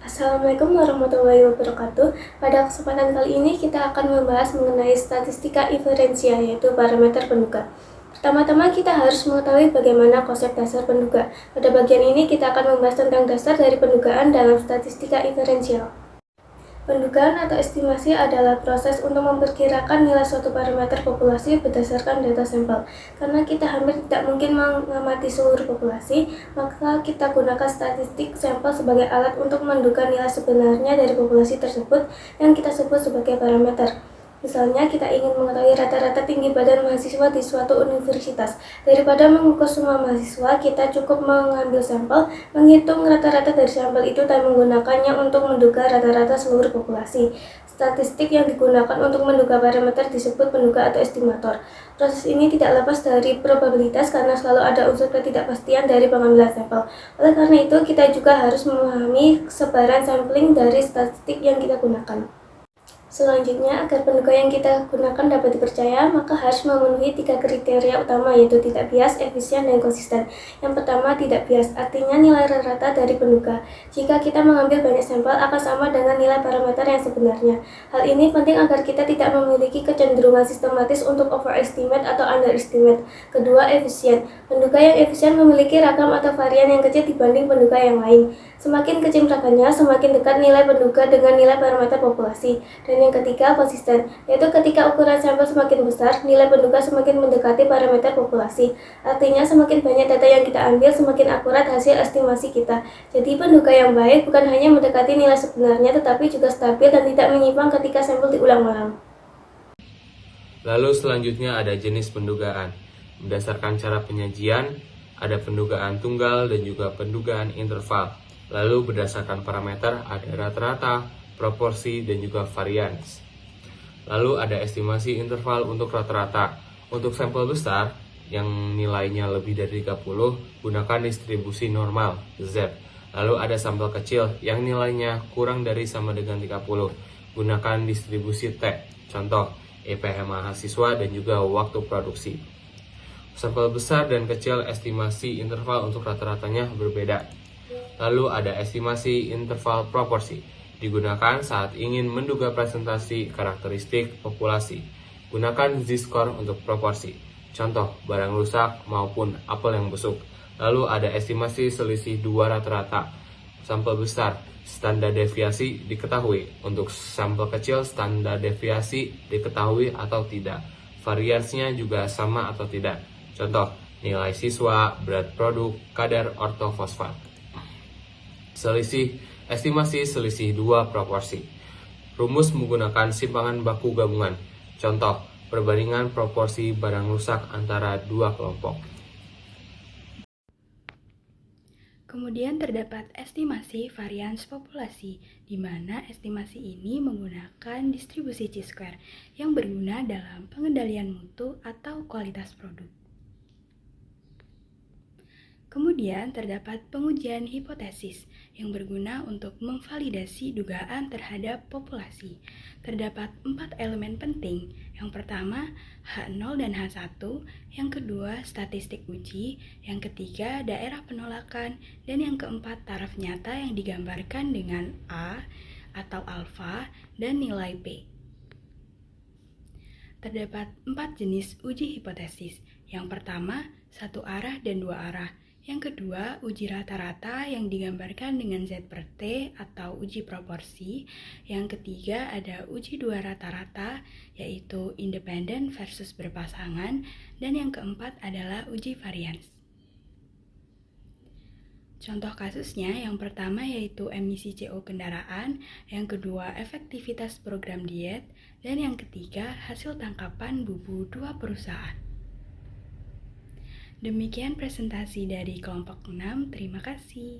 Assalamualaikum warahmatullahi wabarakatuh. Pada kesempatan kali ini kita akan membahas mengenai statistika inferensial, yaitu parameter penduga. Pertama-tama kita harus mengetahui bagaimana konsep dasar penduga. Pada bagian ini kita akan membahas tentang dasar dari pendugaan dalam statistika inferensial. Pendugaan atau estimasi adalah proses untuk memperkirakan nilai suatu parameter populasi berdasarkan data sampel. Karena kita hampir tidak mungkin mengamati seluruh populasi, maka kita gunakan statistik sampel sebagai alat untuk menduga nilai sebenarnya dari populasi tersebut yang kita sebut sebagai parameter. Misalnya, kita ingin mengetahui rata-rata tinggi badan mahasiswa di suatu universitas. Daripada mengukur semua mahasiswa, kita cukup mengambil sampel, menghitung rata-rata dari sampel itu dan menggunakannya untuk menduga rata-rata seluruh populasi. Statistik yang digunakan untuk menduga parameter disebut penduga atau estimator. Proses ini tidak lepas dari probabilitas karena selalu ada unsur ketidakpastian dari pengambilan sampel. Oleh karena itu, kita juga harus memahami sebaran sampling dari statistik yang kita gunakan. Selanjutnya, agar penduga yang kita gunakan dapat dipercaya, maka harus memenuhi 3 kriteria utama, yaitu tidak bias, efisien, dan konsisten. Yang pertama, tidak bias, artinya nilai rata dari penduga. Jika kita mengambil banyak sampel, akan sama dengan nilai parameter yang sebenarnya. Hal ini penting agar kita tidak memiliki kecenderungan sistematis untuk overestimate atau underestimate. Kedua, efisien. Penduga yang efisien memiliki ragam atau varian yang kecil dibanding penduga yang lain. Semakin kecil ragamnya, semakin dekat nilai penduga dengan nilai parameter populasi. Dan yang ketiga, konsisten, yaitu ketika ukuran sampel semakin besar, nilai penduga semakin mendekati parameter populasi. Artinya, semakin banyak data yang kita ambil, semakin akurat hasil estimasi kita. Jadi, penduga yang baik bukan hanya mendekati nilai sebenarnya, tetapi juga stabil dan tidak menyimpang ketika sampel diulang-ulang. Lalu selanjutnya ada jenis pendugaan. Berdasarkan cara penyajian, ada pendugaan tunggal dan juga pendugaan interval. Lalu berdasarkan parameter ada rata-rata, proporsi, dan juga varians. Lalu ada estimasi interval untuk rata-rata. Untuk sampel besar yang nilainya lebih dari 30, gunakan distribusi normal, Z. Lalu ada sampel kecil yang nilainya kurang dari sama dengan 30, gunakan distribusi T. Contoh, EPH mahasiswa dan juga waktu produksi. Sampel besar dan kecil estimasi interval untuk rata-ratanya berbeda. Lalu ada estimasi interval proporsi, digunakan saat ingin menduga presentasi karakteristik populasi. Gunakan z-score untuk proporsi, contoh barang rusak maupun apel yang busuk. Lalu ada estimasi selisih dua rata-rata. Sampel besar, standar deviasi diketahui. Untuk sampel kecil, standar deviasi diketahui atau tidak. Variasinya juga sama atau tidak. Contoh, nilai siswa, berat produk, kadar ortofosfat. Estimasi selisih dua proporsi. Rumus menggunakan simpangan baku gabungan. Contoh, perbandingan proporsi barang rusak antara dua kelompok. Kemudian terdapat estimasi varians populasi, di mana estimasi ini menggunakan distribusi chi-square yang berguna dalam pengendalian mutu atau kualitas produk. Kemudian terdapat pengujian hipotesis yang berguna untuk memvalidasi dugaan terhadap populasi. Terdapat 4 elemen penting. Yang pertama, H0 dan H1, yang kedua, statistik uji, yang ketiga, daerah penolakan, dan yang keempat, taraf nyata yang digambarkan dengan A atau alfa dan nilai P. Terdapat 4 jenis uji hipotesis. Yang pertama, satu arah dan dua arah. Yang kedua, uji rata-rata yang digambarkan dengan Z per T atau uji proporsi. Yang ketiga, ada uji dua rata-rata, yaitu independen versus berpasangan. Dan yang keempat adalah uji varians. Contoh kasusnya, yang pertama yaitu emisi CO kendaraan, yang kedua efektivitas program diet, dan yang ketiga hasil tangkapan bubu dua perusahaan. Demikian presentasi dari kelompok 6, terima kasih.